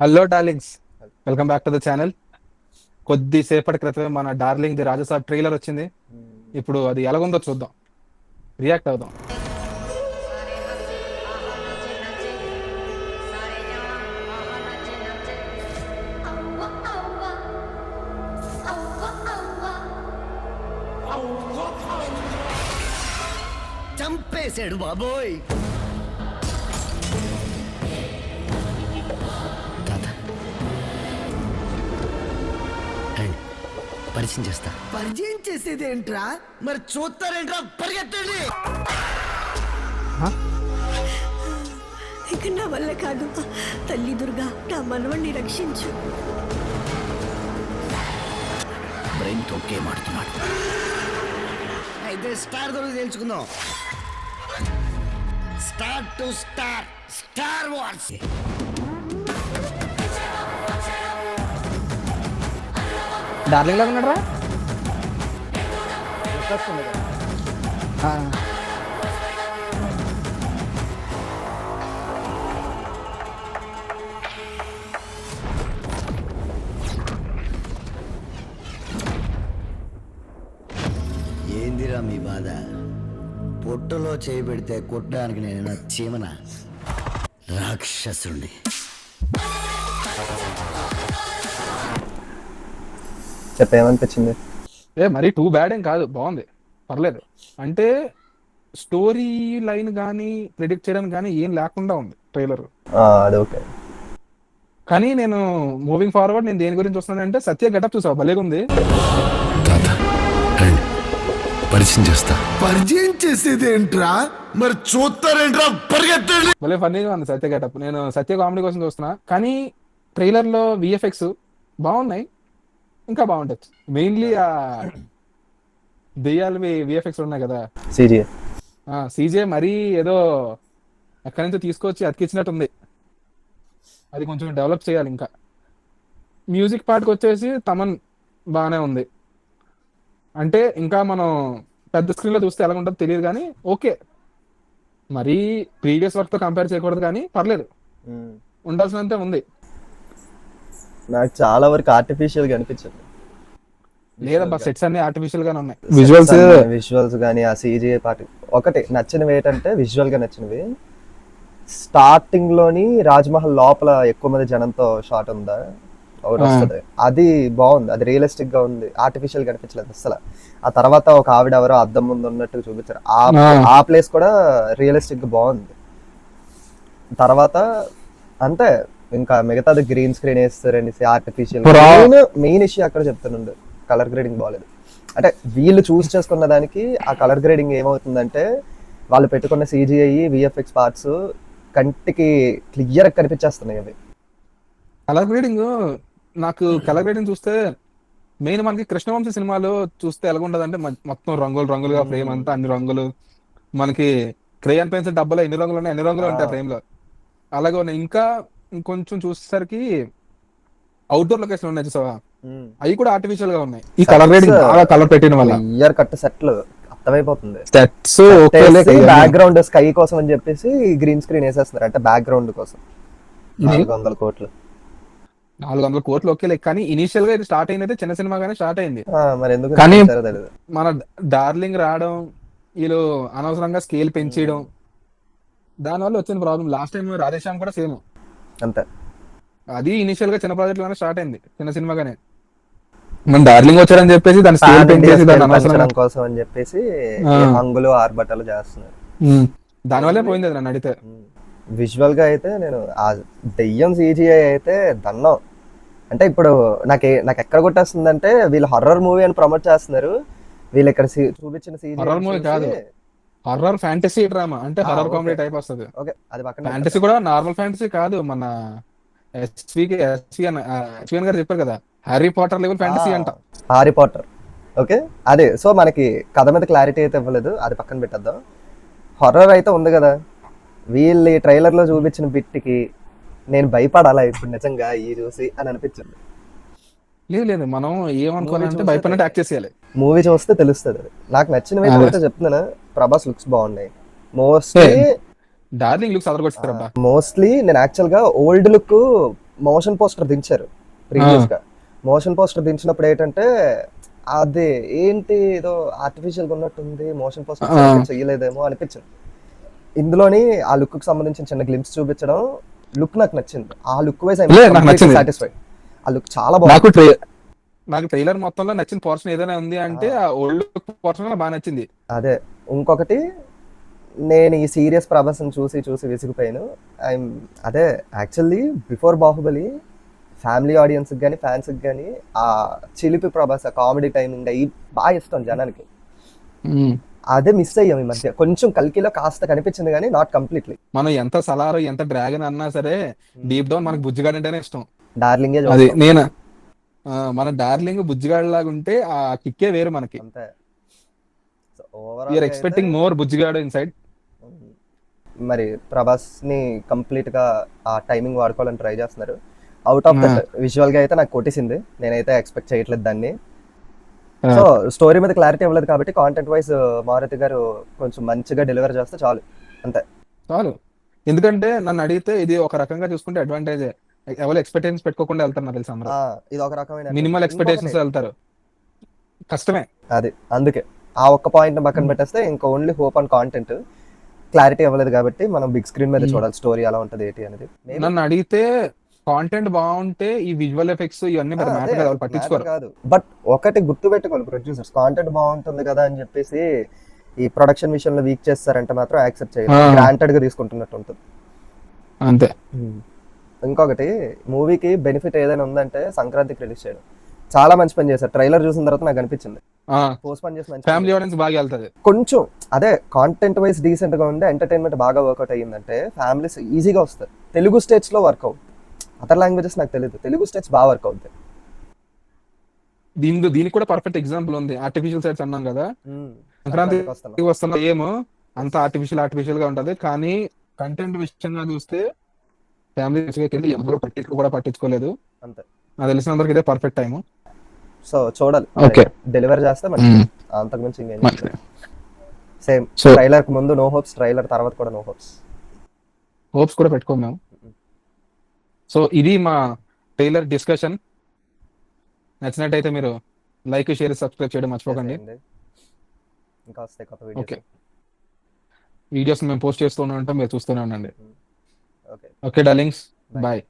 Hello darlings, welcome back to the channel. కొద్దిసేపటి క్రితమే మన డార్లింగ్ ది రాజసాబ్ ట్రైలర్ వచ్చింది. ఇప్పుడు అది ఎలాగుందో చూద్దాం, రియాక్ట్ అవుదాం. చంపేశాడు బాబోయ్. తాత రండి, పరిచయం చేస్తా. పరిచయం చేసేది ఏంట్రా? మరి చూస్తారేంట్రా? పరిగెత్తండి. ఇక నా వల్ల కాదు. తల్లి దుర్గా, నా మనవణ్ణి రక్షించు. బ్రెయిన్ తొక్కే మాడుతున్నాడు. అయితే స్టార్ గురించి తెలుసుకుందాం. Star to star, star wars. Darling లాగా ఉన్నాడు రా. ఏందిరా మీ బాధ? పొట్టలో చేయబెడితే కొట్టడానికి నేను చీమన రాక్షసుని. చెప్పేమనిపించింది? మరీ టూ బ్యాడ్ ఏం కాదు, బాగుంది, పర్లేదు. అంటే స్టోరీ లైన్ కానీ ప్రిడిక్ట్ చేయడానికి కానీ ఏం లేకుండా ఉంది ట్రైలర్. అది ఓకే. కానీ నేను మూవింగ్ ఫార్వర్డ్ నేను దేని గురించి వస్తున్నానంటే సత్య గెటప్ చూసావు, భలేగా ఉంది. పరిచయం చేస్తా. పరిచయం చేసేది ఏంట్రా? మరి చూస్తారేంట్రా? పరిగెత్తండి. భలే ఫన్నీగా ఉంది సత్య గెటప్. నేను సత్య కామెడీ కోసం చూస్తున్నా, కానీ ట్రైలర్ లో విఎఫ్ఎక్స్ బాగున్నాయి, ఇంకా బాగుండొచ్చు. మెయిన్లీ ఆ దెయ్యాలు విఎఫ్ఎక్స్ ఉన్నాయి కదా, సీజే మరీ ఏదో ఎక్కడి నుంచో తీసుకొచ్చి అతికిచ్చినట్టుంది. అది కొంచెం డెవలప్ చేయాలి ఇంకా. మ్యూజిక్ పార్ట్కి వచ్చేసి తమన్ బాగానే ఉంది. అంటే ఇంకా మనం పెద్ద స్క్రీన్లో చూస్తే ఎలా ఉంటుందో తెలియదు, కానీ ఓకే. మరీ ప్రీవియస్ వర్క్తో కంపేర్ చేయకూడదు, కానీ పర్లేదు, ఉండాల్సినంతే ఉంది. నాకు చాలా వరకు ఆర్టిఫిషియల్ గా అనిపించింది. లేదబ్బా, సెట్స్ అన్ని ఆర్టిఫిషియల్ గానే ఉన్నాయి. విజువల్స్ కానీ ఆ సీజీఐ పార్ట్ ఒకటి నచ్చినవి ఏంటంటే, విజువల్ గా నచ్చినవి స్టార్టింగ్ లోని రాజ్మహల్ లోపల ఎక్కువ మంది జనంతో షాట్ ఉందా ఒకటి వస్తుంది, అది బాగుంది. అది రియలిస్టిక్ గా ఉంది, ఆర్టిఫిషియల్ గా అనిపించలేదు అసలు. ఆ తర్వాత ఒక ఆవిడ ఎవరో అద్దం ముందు ఉన్నట్టు చూపించారు, ఆ ప్లేస్ కూడా రియలిస్టిక్ గా బాగుంది. తర్వాత అంతే, ఇంకా మిగతాది గ్రీన్ స్క్రీన్ వేస్తారనేసి ఆర్టిఫిషియల్. మెయిన్ ఇష్యూ అక్కడ చెప్తానుండు, కలర్ గ్రేడింగ్ బాగాలేదు. అంటే వీళ్ళు చూస్ చేసుకున్న దానికి ఆ కలర్ గ్రేడింగ్ ఏమవుతుందంటే, వాళ్ళు పెట్టుకున్న సిజిఐ విఎఫ్ఎక్స్ పార్ట్స్ కంటికి క్లియర్ కనిపించేస్తున్నాయి. అవి కలర్ గ్రేడింగ్, నాకు కలర్ గ్రేడింగ్ చూస్తే మెయిన్ మనకి కృష్ణవంశీ సినిమాలో చూస్తే ఎలాగుండదు అంటే, మొత్తం రంగులు రంగులుగా ఫ్రేమ్ అంతా అన్ని రంగులు, మనకి క్రేయన్ పెన్సిల్ డబ్బాలో ఎన్ని రంగులు ఉన్నాయి అన్ని రంగులు ఉంటాయి ఫ్రేమ్ లో, అలాగే ఉన్నాయి. ఇంకా ఇంకొంచెం చూసేసరికి అవుట్డోర్ లొకేషన్ ఉన్నాయి చూసావా, అవి కూడా ఆర్టిఫిషియల్ గా ఉన్నాయి. ఈ కలర్ గ్రేడింగ్ బాగా కలర్ పెట్టిన వల్ల క్లియర్ కట్ సెట్లు అర్థమైపోతుంది. బ్యాక్గ్రౌండ్ స్కై కోసం అని చెప్పేసి గ్రీన్ స్క్రీన్ వేసేస్తున్నారు, అంటే బ్యాక్గ్రౌండ్ కోసం. 400 కోట్లు 400 కోట్లు ఓకే. కానీ ఇనిషియల్ గా ఇది స్టార్ట్ అయినది చిన్న సినిమాగానే స్టార్ట్ అయింది. మరి ఎందుకు కానీ మన డార్లింగ్ రావడం, వీళ్ళు అనవసరంగా స్కేల్ పెంచేయడం, దానివల్ల వచ్చిన ప్రాబ్లం. లాస్ట్ టైం రాధేశ్యామ్ కూడా సేమ్ అంతే, అది ఇనిషియల్ గా చిన్న ప్రాజెక్ట్ లోనే స్టార్ట్ అయింది, చిన్న సినిమాగానే. మన డార్లింగ్ వచ్చారని చెప్పేసి దాని స్కేల్ పెంచేసి దాని అనవసరం కోసం అని చెప్పేసి హంగులు ఆర్భటాలు చేస్తున్నారు. దానివల్లే పోయింది అది నన్ను అడిగితే. విజువల్ గా అయితే నేను ఆ దెయ్యం సిజిఐ అయితే దన్నం. అంటే ఇప్పుడు నాకు ఎక్కడ కొట్టేస్తుంది అంటే, వీళ్ళు హర్రర్ మూవీ అని ప్రమోట్ చేస్తున్నారు, వీళ్ళు ఇక్కడ చూపించిన హర్రర్ మూవీ కాదు, హర్రర్ ఫ్యాంటసీ డ్రామా, అంటే హర్రర్ కామెడీ టైప్ వస్తుంది. ఓకే, అది పక్కన. ఫ్యాంటసీ కూడా నార్మల్ ఫ్యాంటసీ కాదు, మన ఎస్విఎన్ గారు చెప్పారు కదా, హ్యారీ పాటర్ లెవెల్ ఫ్యాంటసీ అంట. హ్యారీ పాటర్ ఓకే, అదే. సో మనకి కథ మీద క్లారిటీ అయితే ఇవ్వలేదు, అది పక్కన పెట్టేద్దాం. హర్రర్ అయితే ఉంది కదా, వీళ్ళు ఈ ట్రైలర్ లో చూపించిన బిట్కి నేను భయపడాలా ఇప్పుడు నిజంగా ఈ చూసి అని అనిపించింది. లేదు, మనం ఏమనుకోవాలంటే భయపడినట్టు యాక్ట్ చేసేయాలి. మూవీ చూస్తే తెలుస్తుంది. నాకు నచ్చినవి అయితే చెప్తున్నాను, ప్రభాస్ లుక్స్ బాగున్నాయి. మోస్ట్లీ డార్లింగ్ లుక్స్ అదరగొచ్చారబ్బా. మోస్ట్లీ నేను యాక్చువల్ గా ఓల్డ్ లుక్ మోషన్ పోస్టర్ దించారు ప్రీవియస్ గా. మోషన్ పోస్టర్ దించినప్పుడు ఏంటంటే అది ఏంటి ఏదో ఆర్టిఫిషియల్ గా ఉన్నట్టుంది, మోషన్ పోస్టర్ చెయ్యలేదేమో అనిపించింది. ఇందులోని ఆ లుక్ కి సంబంధించిన చిన్న గ్లిమ్స్ చూపించడం, లుక్ నాకు నచ్చింది. ఆ లుక్ వైజ్ నాకు నచ్చింది. సాటిస్ఫైడ్. ఆ లుక్ చాలా బాగుంది. నాకు ట్రైలర్ మొత్తంలో నచ్చిన పోర్షన్ ఏదైనా ఉంది అంటే ఆ ఓల్డ్ పోర్షన్ బాగా నచ్చింది. అదే ఇంకొకటి, నేను ఈ సీరియస్ ప్రభాస్ని చూసి చూసి విసిగిపోయాను. అదే యాక్చువల్లీ బిఫోర్ బాహుబలి ఫ్యామిలీ ఆడియన్స్కి కానీ ఫ్యాన్స్కి కానీ ఆ చిలిపి ప్రభాస్ కామెడీ టైమింగ్ అయ్యి బాగా ఇష్టం జనానికి. అదే మిస్ అయ్యాం ఈ మధ్య. కొంచెం కల్కిలో కాస్త కనిపించింది కానీ నాట్ కంప్లీట్లీ. మనం ఎంత సలారు ఎంత డ్రాగన్ అన్నా సరే డీప్ డౌన్ మనకు బుజ్జిగాడు అంటేనే ఇష్టం. డార్లింగే అది నేను మన డార్లింగ్ బుజ్జిగాడు లాగా ఉంటే ఆ కిక్కే వేరు మనకి. అంతే. ఎక్స్పెక్టింగ్ మోర్ బుజ్జిగాడు ఇన్సైడ్. మరి ప్రభాస్ ని కంప్లీట్ గా ఆ టైమింగ్ వాడుకోవాలని ట్రై చేస్తున్నారు. అవుట్ ఆఫ్ దట్ విజువల్ గా అయితే నాకు కొట్టేసింది. నేనైతే ఎక్స్పెక్ట్ చేయట్లేదు దాన్ని. సో స్టోరీ మీద క్లారిటీ ఇవ్వలేదు కాబట్టి కాంటెంట్ వైజ్ మారుతి గారు కొంచెం మంచిగా డెలివర్ చేస్తే చాలు, అంతే చాలు. ఎందుకంటే నన్ను అడిగితే ఇది ఒక రకంగా చూసుకుంటే అడ్వాంటేజ్. ఎవరు ఎక్స్పెక్టేషన్స్ పెట్టుకోకుండా వెళ్తారు నాకు తెలిసి. అందరూ ఇది ఒక రకమైన మినిమల్ ఎక్స్పెక్టేషన్స్ వెళ్తారు. కష్టమే అది. అందుకే ఆ ఒక్క పాయింట్ పక్కన పెట్టేస్తే ఇంకా only hope and content. Clarity ఇవ్వలేదు కాబట్టి మనం బిగ్ స్క్రీన్ మీద చూడాలి స్టోరీ ఎలా ఉంటది ఏంటి అనేది. నన్ను అడిగితే కాంటెంట్ బాగుంటే ఈ విజువల్ ఎఫెక్ట్స్ ఇవన్నీ పట్టించుకోరు. కాదు, బట్ ఒకటి గుర్తు పెట్టుకోవాలి ప్రొడ్యూసర్స్, కాంటెంట్ బాగుంటుంది కదా అని చెప్పేసి ఈ ప్రొడక్షన్ విషయంలో వీక్ చేస్తారంటే మాత్రం యాక్సెప్ట్ చేయాలి. గ్రాంటెడ్ గా తీసుకుంటున్నట్టు ఉంటుంది అంతే. ఇంకొకటి, మూవీకి బెనిఫిట్ ఏదైనా ఉందంటే సంక్రాంతికి రిలీజ్ చేయడం చాలా మంచి పని చేశారు. ట్రైలర్ చూసిన తర్వాత నాకు అనిపించింది పోస్ట్ పని చేసి ఫ్యామిలీ ఆడియన్స్ బాగా వెళ్తది. కొంచెం అదే కాంటెంట్ వైజ్ డీసెంట్ గా ఉండే ఎంటర్టైన్మెంట్ బాగా వర్కౌట్ అయ్యిందంటే ఫ్యామిలీస్ ఈజీగా వస్తారు. తెలుగు స్టేట్స్ లో వర్కౌట్, అదర్ లాంగ్వేజెస్ నాకు తెలియదు, తెలుగు స్టేట్స్ బాగా వర్క్ అవుతాయి. దీనికి కూడా పర్ఫెక్ట్ ఎగ్జాంపుల్ ఉంది. ఆర్టిఫిషియల్ సైడ్స్ అన్నాం కదా, సంక్రాంతి వస్తున్న ఏమో అంత ఆర్టిఫిషియల్ గా ఉంటది. కానీ కంటెంట్ విషయంగా చూస్తే ఫ్యామిలీ ఎవరు పట్టించుకోలేదు. అంతే, నాకు తెలిసినందరికి ఇదే పర్ఫెక్ట్ టైం. సో చూడాలి, డెలివర్ చేస్తే అంతకు మించి ఇంకేం. సేమ్ ట్రైలర్ కి ముందు నో హోప్స్, ట్రైలర్ తర్వాత కూడా నో హోప్స్ కూడా పెట్టుకోం మేము. సో ఇది మా ట్రైలర్ డిస్కషన్. నచ్చినట్టయితే మీరు లైక్, షేర్, సబ్స్క్రైబ్ చేయడం మర్చిపోకండి. ఇంకా వస్తాయి కొత్త వీడియోస్ మేము పోస్ట్ చేస్తూనే ఉంటాం, మీరు చూస్తూనే ఉండండి. Okay darlings, bye.